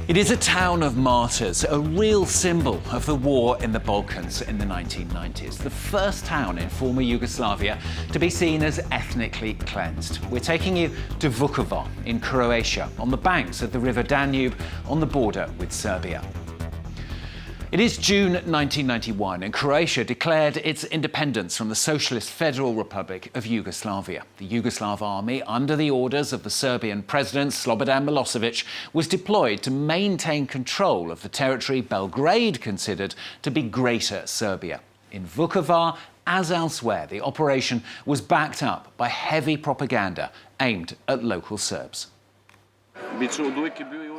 It is a town of martyrs, a real symbol of the war in the Balkans in the 1990s. The first town in former Yugoslavia to be seen as ethnically cleansed. We're taking you to Vukovar in Croatia, on the banks of the river Danube, on the border with Serbia. It is June 1991 and Croatia declared its independence from the Socialist Federal Republic of Yugoslavia. The Yugoslav army, under the orders of the Serbian president Slobodan Milosevic, was deployed to maintain control of the territory Belgrade considered to be Greater Serbia. In Vukovar, as elsewhere, the operation was backed up by heavy propaganda aimed at local Serbs.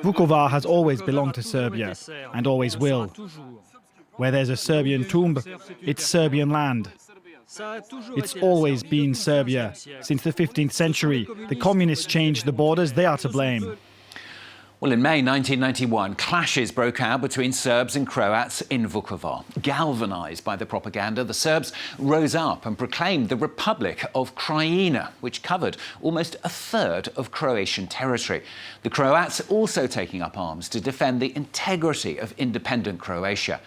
Vukovar has always belonged to Serbia, and always will. Where there's a Serbian tomb, it's Serbian land. It's always been Serbia. Since the 15th century, the communists changed the borders, they are to blame. Well, in May 1991, clashes broke out between Serbs and Croats in Vukovar. Galvanised by the propaganda, the Serbs rose up and proclaimed the Republic of Croatia, which covered almost a third of Croatian territory. The Croats also taking up arms to defend the integrity of independent Croatia.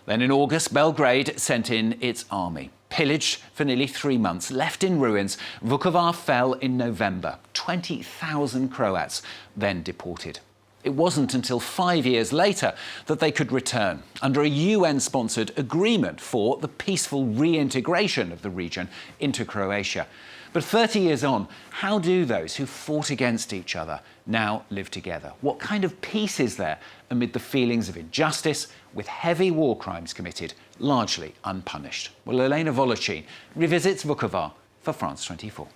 Then in August, Belgrade sent in its army. Pillaged for nearly 3 months, left in ruins, Vukovar fell in November. 20,000 Croats then deported. It wasn't until 5 years later that they could return under a UN-sponsored agreement for the peaceful reintegration of the region into Croatia. But 30 years on, how do those who fought against each other now live together? What kind of peace is there amid the feelings of injustice, with heavy war crimes committed, largely unpunished? Well, Elena Volochin revisits Vukovar for France 24.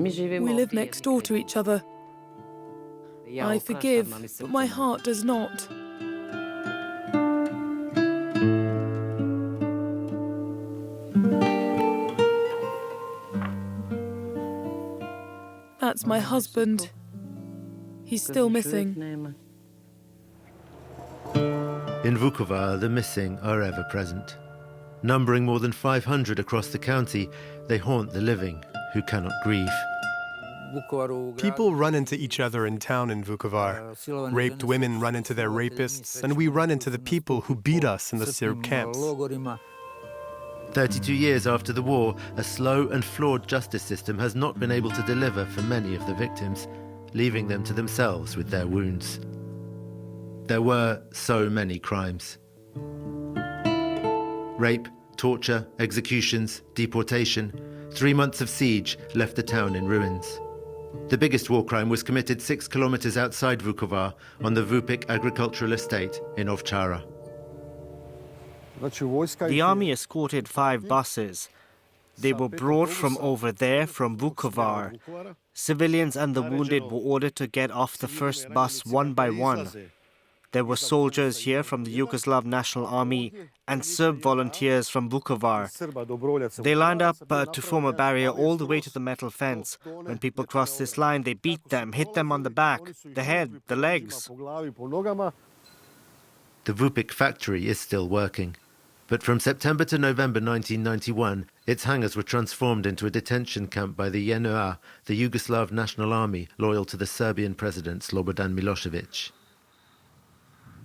We live next door to each other. I forgive, but my heart does not. That's my husband. He's still missing. In Vukovar, the missing are ever present. Numbering more than 500 across the county, they haunt the living who cannot grieve. People run into each other in town in Vukovar. Raped women run into their rapists, and we run into the people who beat us in the Serb camps. 32 years after the war, a slow and flawed justice system has not been able to deliver for many of the victims, leaving them to themselves with their wounds. There were so many crimes. Rape, torture, executions, deportation. 3 months of siege left the town in ruins. The biggest war crime was committed 6 kilometers outside Vukovar on the Vupik agricultural estate in Ovčara. The army escorted 5 buses. They were brought from over there, from Vukovar. Civilians and the wounded were ordered to get off the first bus one by one. There were soldiers here from the Yugoslav National Army and Serb volunteers from Vukovar. They lined up to form a barrier all the way to the metal fence. When people crossed this line, they beat them, hit them on the back, the head, the legs. The Vupik factory is still working. But from September to November 1991, its hangars were transformed into a detention camp by the JNA, the Yugoslav National Army, loyal to the Serbian president Slobodan Milosevic.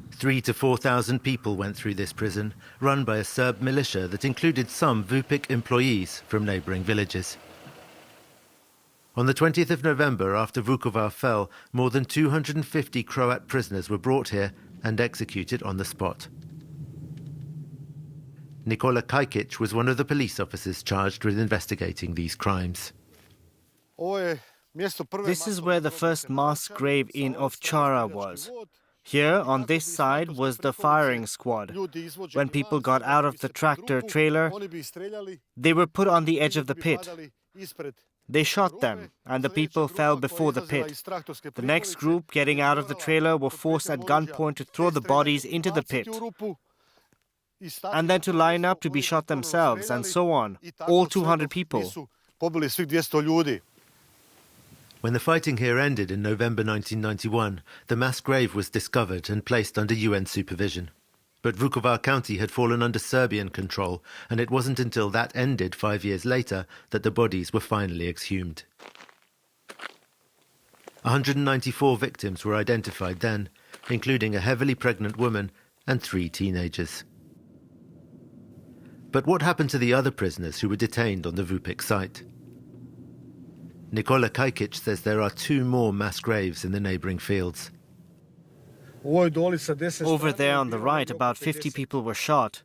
3,000 to 4,000 people went through this prison, run by a Serb militia that included some Vupik employees from neighbouring villages. On the 20th of November, after Vukovar fell, more than 250 Croat prisoners were brought here and executed on the spot. Nikola Kajkic was one of the police officers charged with investigating these crimes. This is where the first mass grave in Ovčara was. Here, on this side, was the firing squad. When people got out of the tractor trailer, they were put on the edge of the pit. They shot them, and the people fell before the pit. The next group, getting out of the trailer, were forced at gunpoint to throw the bodies into the pit, and then to line up to be shot themselves, and so on. All 200 people. When the fighting here ended in November 1991, the mass grave was discovered and placed under UN supervision. But Vukovar County had fallen under Serbian control, and it wasn't until that ended 5 years later that the bodies were finally exhumed. 194 victims were identified then, including a heavily pregnant woman and 3 teenagers. But what happened to the other prisoners who were detained on the Vupik site? Nikola Kajkic says there are 2 more mass graves in the neighboring fields. Over there on the right, about 50 people were shot.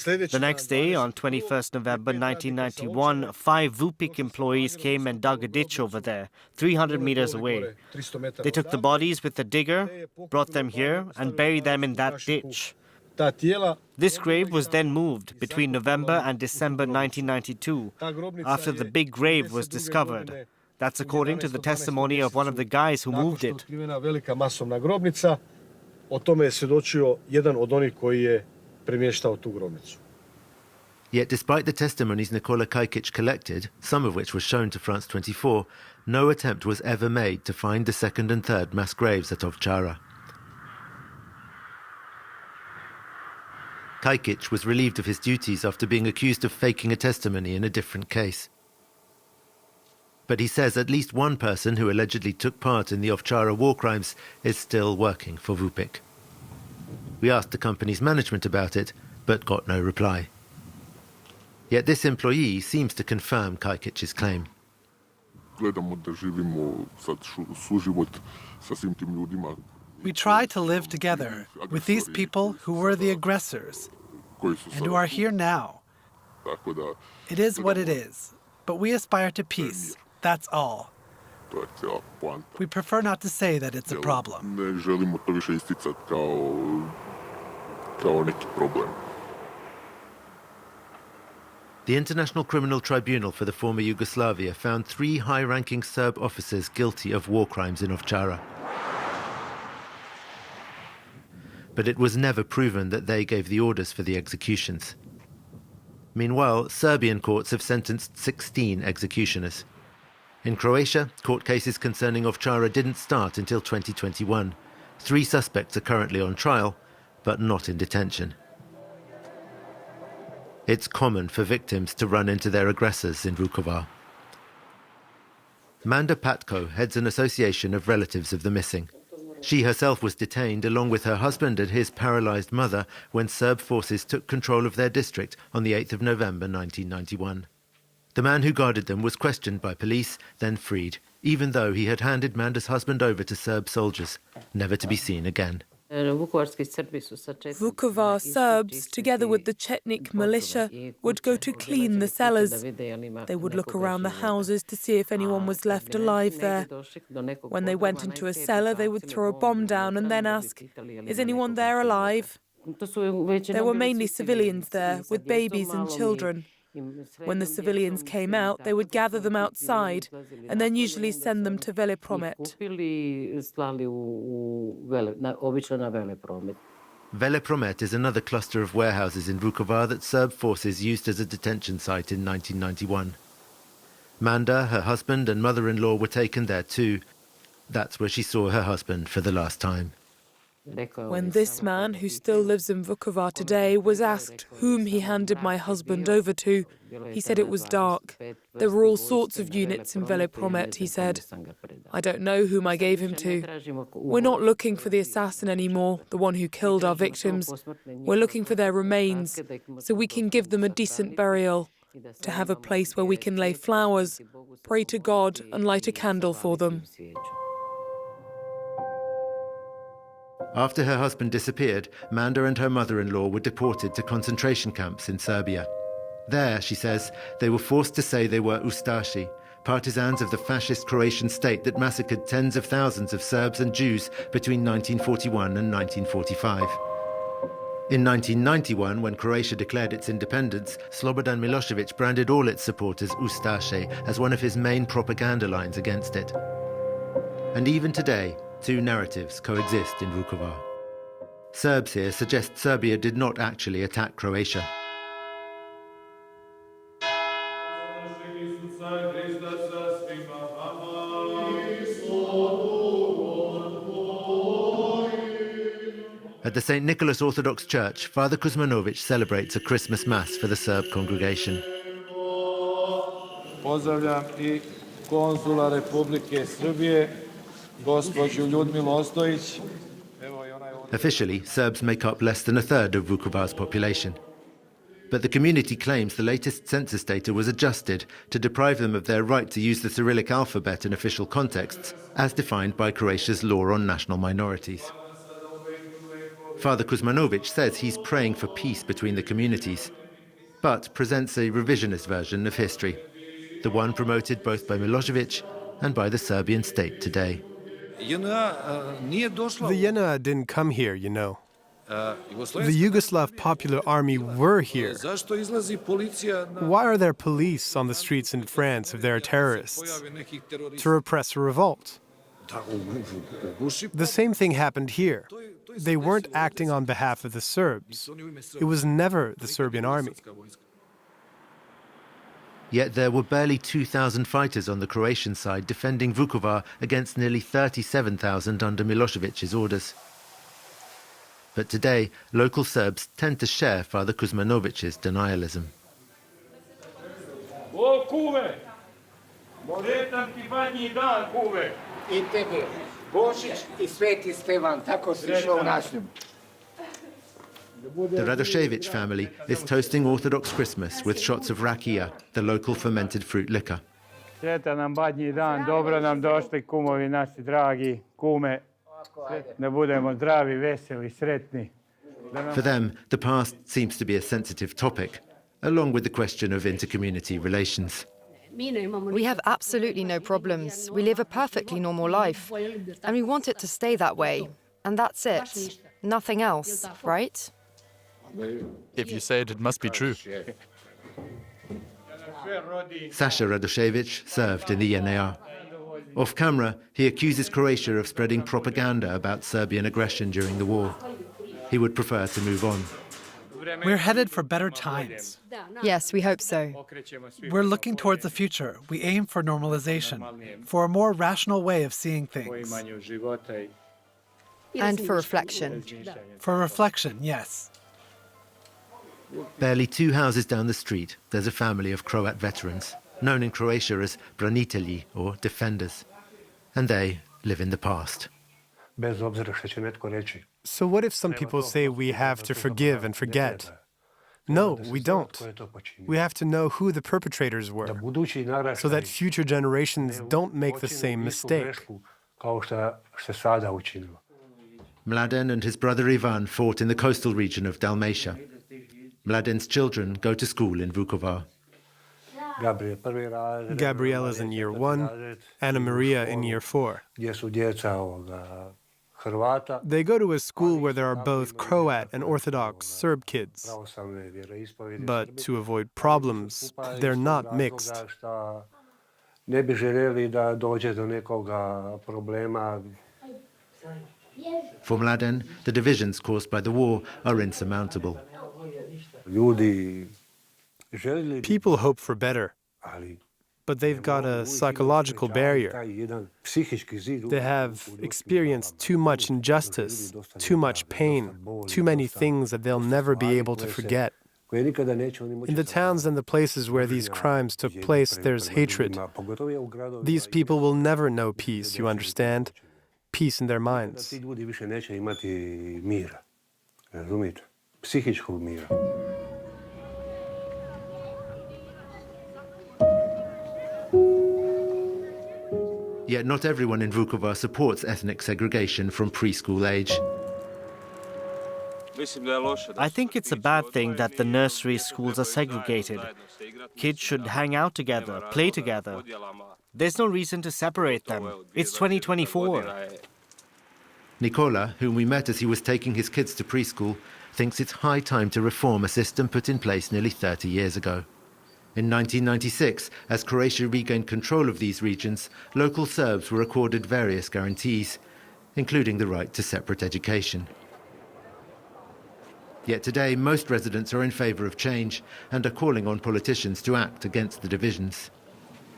The next day, on 21st November 1991, 5 Vupik employees came and dug a ditch over there, 300 meters away. They took the bodies with a digger, brought them here, and buried them in that ditch. This grave was then moved between November and December 1992, after the big grave was discovered. That's according to the testimony of one of the guys who moved it. Yet despite the testimonies Nikola Kajkic collected, some of which were shown to France 24, no attempt was ever made to find the second and third mass graves at Ovčara. Kajkic was relieved of his duties after being accused of faking a testimony in a different case. But he says at least one person who allegedly took part in the Ovčara war crimes is still working for Vupik. We asked the company's management about it, but got no reply. Yet this employee seems to confirm Kajkic's claim. We try to live together with these people who were the aggressors and who are here now. It is what it is, but we aspire to peace, that's all. We prefer not to say that it's a problem. The International Criminal Tribunal for the former Yugoslavia found 3 high-ranking Serb officers guilty of war crimes in Ovčara. But it was never proven that they gave the orders for the executions. Meanwhile, Serbian courts have sentenced 16 executioners. In Croatia, court cases concerning Ovčara didn't start until 2021. 3 suspects are currently on trial, but not in detention. It's common for victims to run into their aggressors in Vukovar. Manda Patko heads an association of relatives of the missing. She herself was detained along with her husband and his paralyzed mother when Serb forces took control of their district on the 8th of November 1991. The man who guarded them was questioned by police, then freed, even though he had handed Manda's husband over to Serb soldiers, never to be seen again. Vukovar Serbs, together with the Chetnik militia, would go to clean the cellars. They would look around the houses to see if anyone was left alive there. When they went into a cellar, they would throw a bomb down and then ask, "Is anyone there alive?" There were mainly civilians there, with babies and children. When the civilians came out, they would gather them outside and then usually send them to Velepromet. Velepromet is another cluster of warehouses in Vukovar that Serb forces used as a detention site in 1991. Manda, her husband and mother-in-law were taken there too. That's where she saw her husband for the last time. When this man, who still lives in Vukovar today, was asked whom he handed my husband over to, he said it was dark. There were all sorts of units in Velepromet, he said. I don't know whom I gave him to. We're not looking for the assassin anymore, the one who killed our victims. We're looking for their remains, so we can give them a decent burial, to have a place where we can lay flowers, pray to God and light a candle for them. After her husband disappeared, Manda and her mother-in-law were deported to concentration camps in Serbia. There, she says, they were forced to say they were Ustashi, partisans of the fascist Croatian state that massacred tens of thousands of Serbs and Jews between 1941 and 1945. In 1991, when Croatia declared its independence, Slobodan Milosevic branded all its supporters Ustaše as one of his main propaganda lines against it. And even today, 2 narratives coexist in Vukovar. Serbs here suggest Serbia did not actually attack Croatia. At the St. Nicholas Orthodox Church, Father Kuzmanovic celebrates a Christmas Mass for the Serb congregation. Pozdravljam I konzula Republike Srbije, gospođu Ljudmilu Ostojić. Officially, Serbs make up less than a third of Vukovar's population. But the community claims the latest census data was adjusted to deprive them of their right to use the Cyrillic alphabet in official contexts, as defined by Croatia's law on national minorities. Father Kuzmanovic says he's praying for peace between the communities, but presents a revisionist version of history, the one promoted both by Milosevic and by the Serbian state today. The JNA didn't come here, you know. The Yugoslav Popular Army were here. Why are there police on the streets in France if there are terrorists? To repress a revolt. The same thing happened here. They weren't acting on behalf of the Serbs. It was never the Serbian army. Yet there were barely 2,000 fighters on the Croatian side defending Vukovar against nearly 37,000 under Milosevic's orders. But today, local Serbs tend to share Father Kuzmanovic's denialism. The Radošević family is toasting Orthodox Christmas with shots of rakia, the local fermented fruit liquor. Sretan nam badnji dan, dobro nam došli kumovi naši dragi, kume, da budemo zdravi, veseli, sretni. For them, the past seems to be a sensitive topic, along with the question of intercommunity relations. We have absolutely no problems. We live a perfectly normal life, and we want it to stay that way. And that's it. Nothing else, right? If you say it, it must be true. Sasha Radošević served in the JNA. Off camera, he accuses Croatia of spreading propaganda about Serbian aggression during the war. He would prefer to move on. We're headed for better times. Yes, we hope so. We're looking towards the future. We aim for normalization, for a more rational way of seeing things. And for reflection. For reflection, yes. Barely 2 houses down the street, there's a family of Croat veterans, known in Croatia as branitelji, or defenders. And they live in the past. So what if some people say we have to forgive and forget? No, we don't. We have to know who the perpetrators were, so that future generations don't make the same mistake. Mladen and his brother Ivan fought in the coastal region of Dalmatia. Mladen's children go to school in Vukovar. Gabriela's in year 1, Anna Maria in year 4. They go to a school where there are both Croat and Orthodox Serb kids. But to avoid problems, they're not mixed. For Mladen, the divisions caused by the war are insurmountable. People hope for better, but they've got a psychological barrier. They have experienced too much injustice, too much pain, too many things that they'll never be able to forget. In the towns and the places where these crimes took place, there's hatred. These people will never know peace, you understand? Peace in their minds. Yet not everyone in Vukovar supports ethnic segregation from preschool age. I think it's a bad thing that the nursery schools are segregated. Kids should hang out together, play together. There's no reason to separate them. It's 2024. Nikola, whom we met as he was taking his kids to preschool, thinks it's high time to reform a system put in place nearly 30 years ago. In 1996, as Croatia regained control of these regions, local Serbs were accorded various guarantees, including the right to separate education. Yet today, most residents are in favor of change and are calling on politicians to act against the divisions.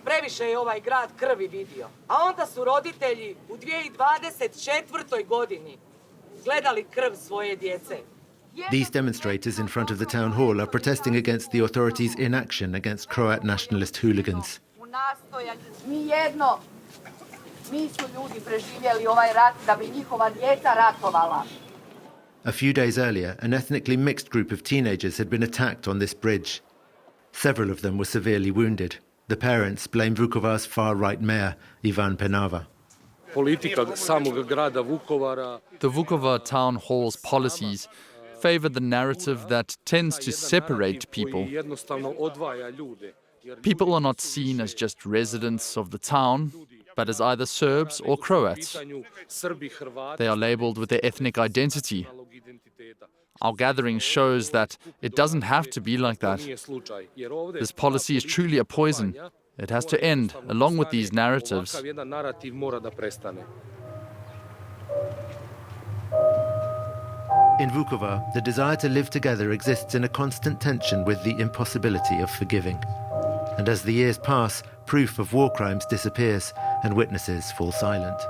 Previše je ovaj grad krvi vidio, a onda su roditelji u 2024. godini gledali krv svoje djece. These demonstrators in front of the town hall are protesting against the authorities' inaction against Croat nationalist hooligans. A few days earlier, an ethnically mixed group of teenagers had been attacked on this bridge. Several of them were severely wounded. The parents blame Vukovar's far-right mayor, Ivan Penava. The Vukovar town hall's policies favor the narrative that tends to separate people. People are not seen as just residents of the town, but as either Serbs or Croats. They are labeled with their ethnic identity. Our gathering shows that it doesn't have to be like that. This policy is truly a poison. It has to end, along with these narratives. In Vukovar, the desire to live together exists in a constant tension with the impossibility of forgiving. And as the years pass, proof of war crimes disappears and witnesses fall silent.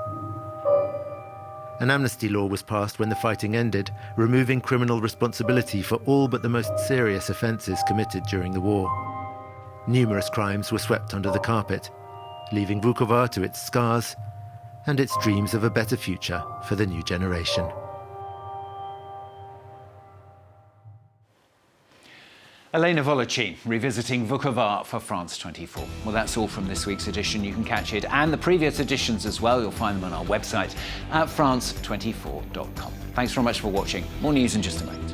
An amnesty law was passed when the fighting ended, removing criminal responsibility for all but the most serious offences committed during the war. Numerous crimes were swept under the carpet, leaving Vukovar to its scars and its dreams of a better future for the new generation. Elena Voloci, revisiting Vukovar for France 24. Well, that's all from this week's edition. You can catch it and the previous editions as well. You'll find them on our website at france24.com. Thanks very much for watching. More news in just a moment.